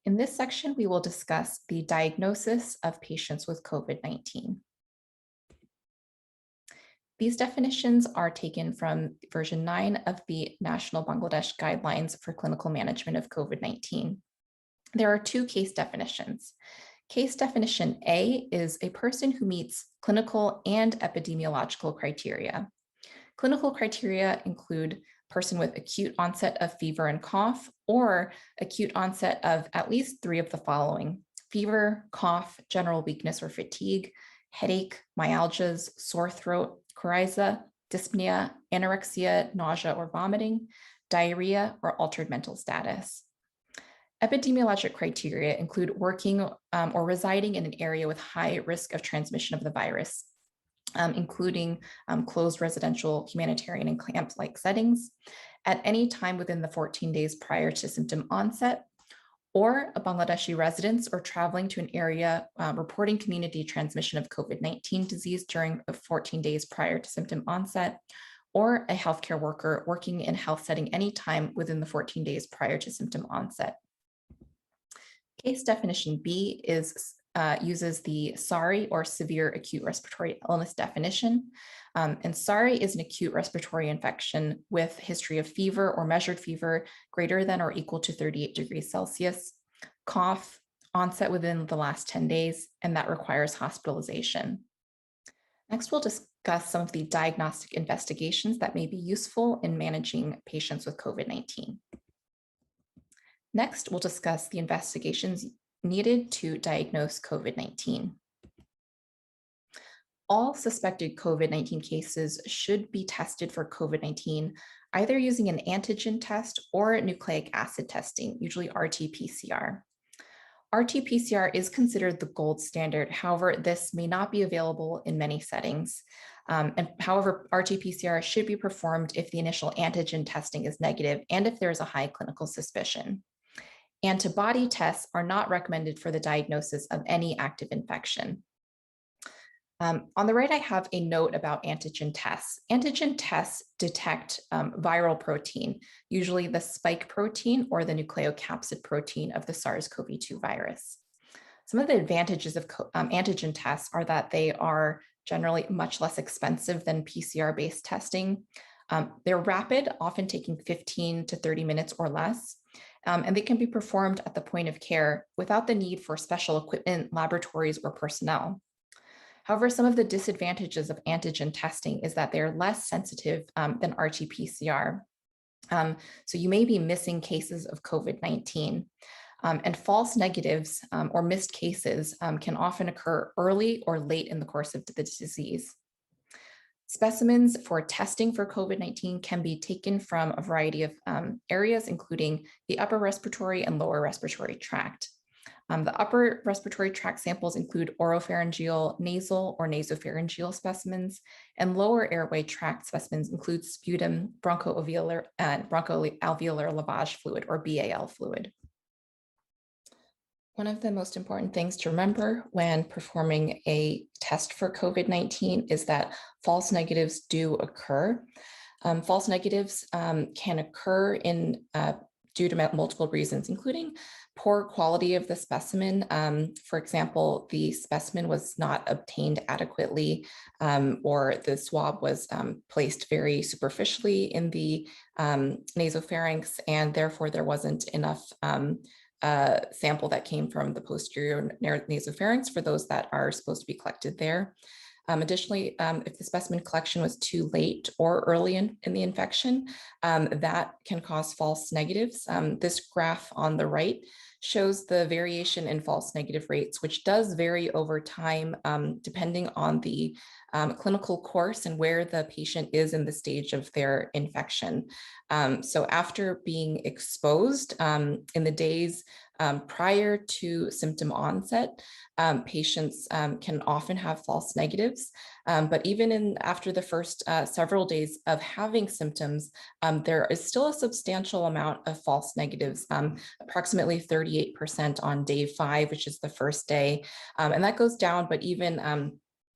In this section, we will discuss the diagnosis of patients with COVID-19. These definitions are taken from version 9 of the National Bangladesh Guidelines for Clinical Management of COVID-19. There are two case definitions. Case definition A is a person who meets clinical and epidemiological criteria. Clinical criteria include person with acute onset of fever and cough, or acute onset of at least 3 of the following: fever, cough, general weakness or fatigue, headache, myalgias, sore throat, coryza, dyspnea, anorexia, nausea or vomiting, diarrhea, or altered mental status. Epidemiologic criteria include working or residing in an area with high risk of transmission of the virus, including closed residential, humanitarian, and camp-like settings at any time within the 14 days prior to symptom onset, or a Bangladeshi resident or traveling to an area reporting community transmission of COVID-19 disease during the 14 days prior to symptom onset, or a healthcare worker working in a health setting anytime within the 14 days prior to symptom onset. Case definition B uses the SARI, or severe acute respiratory illness definition. And SARI is an acute respiratory infection with history of fever or measured fever greater than or equal to 38 degrees Celsius, cough, onset within the last 10 days, and that requires hospitalization. Next, we'll discuss some of the diagnostic investigations that may be useful in managing patients with COVID-19. Next, we'll discuss the investigations needed to diagnose COVID-19. All suspected COVID-19 cases should be tested for COVID-19, either using an antigen test or nucleic acid testing, usually RT-PCR. RT-PCR is considered the gold standard. However, this may not be available in many settings. However, RT-PCR should be performed if the initial antigen testing is negative and if there is a high clinical suspicion. Antibody tests are not recommended for the diagnosis of any active infection. On the right, I have a note about antigen tests. Antigen tests detect viral protein, usually the spike protein or the nucleocapsid protein of the SARS-CoV-2 virus. Some of the advantages of antigen tests are that they are generally much less expensive than PCR-based testing. They're rapid, often taking 15 to 30 minutes or less. And they can be performed at the point of care without the need for special equipment, laboratories, or personnel. However, some of the disadvantages of antigen testing is that they're less sensitive than RT-PCR. So you may be missing cases of COVID-19. And false negatives or missed cases can often occur early or late in the course of the disease. Specimens for testing for COVID-19 can be taken from a variety of areas, including the upper respiratory and lower respiratory tract. The upper respiratory tract samples include oropharyngeal, nasal, or nasopharyngeal specimens, and lower airway tract specimens include sputum, bronchoalveolar lavage fluid, or BAL fluid. One of the most important things to remember when performing a test for COVID-19 is that false negatives do occur. False negatives can occur due to multiple reasons, including poor quality of the specimen. For example, the specimen was not obtained adequately, or the swab was placed very superficially in the nasopharynx, and therefore there wasn't enough sample that came from the posterior nasopharynx for those that are supposed to be collected there. Additionally, if the specimen collection was too late or early in the infection, that can cause false negatives. This graph on the right shows the variation in false negative rates, which does vary over time depending on the clinical course and where the patient is in the stage of their infection. So after being exposed in the days prior to symptom onset, patients can often have false negatives, but even after the first several days of having symptoms, there is still a substantial amount of false negatives, approximately 38% on day 5, which is the first day, and that goes down, but even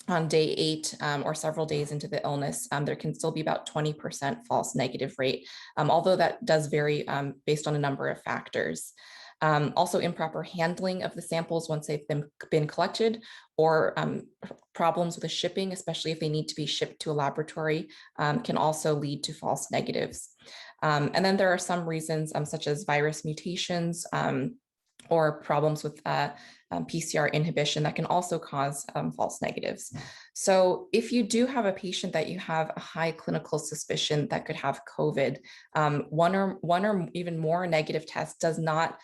on day 8 or several days into the illness, there can still be about 20% false negative rate, although that does vary based on a number of factors. Also improper handling of the samples once they've been collected, or problems with the shipping, especially if they need to be shipped to a laboratory, can also lead to false negatives. And then there are some reasons such as virus mutations, or problems with PCR inhibition that can also cause false negatives. So if you do have a patient that you have a high clinical suspicion that could have COVID, one or even more negative tests does not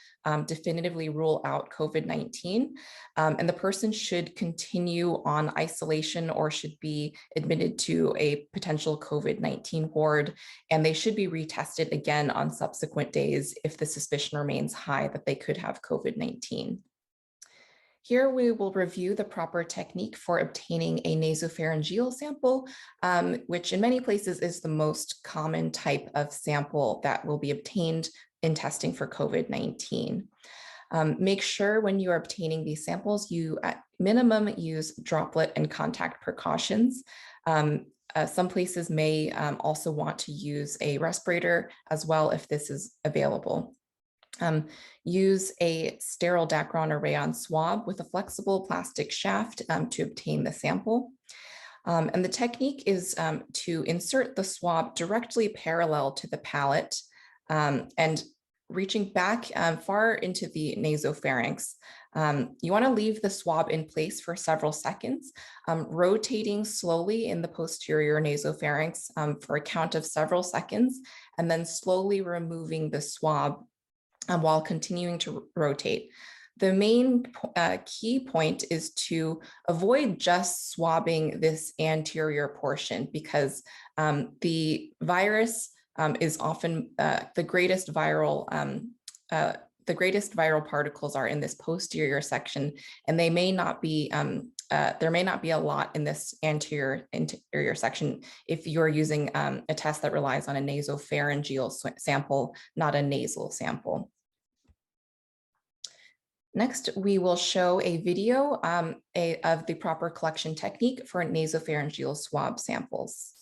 definitively rule out COVID-19, and the person should continue on isolation or should be admitted to a potential COVID-19 ward, and they should be retested again on subsequent days if the suspicion remains high that they could have COVID-19. Here we will review the proper technique for obtaining a nasopharyngeal sample, which in many places is the most common type of sample that will be obtained in testing for COVID-19. Make sure when you are obtaining these samples, you at minimum use droplet and contact precautions. Some places may also want to use a respirator as well if this is available. Use a sterile Dacron or rayon swab with a flexible plastic shaft to obtain the sample. And the technique is to insert the swab directly parallel to the palate and reaching back far into the nasopharynx. You want to leave the swab in place for several seconds, rotating slowly in the posterior nasopharynx for a count of several seconds, and then slowly removing the swab while continuing to rotate. The main key point is to avoid just swabbing this anterior portion, because the virus is often the greatest viral particles are in this posterior section, and they may not be there may not be a lot in this anterior section if you're using a test that relies on a nasopharyngeal sample, not a nasal sample. Next, we will show a video of the proper collection technique for nasopharyngeal swab samples.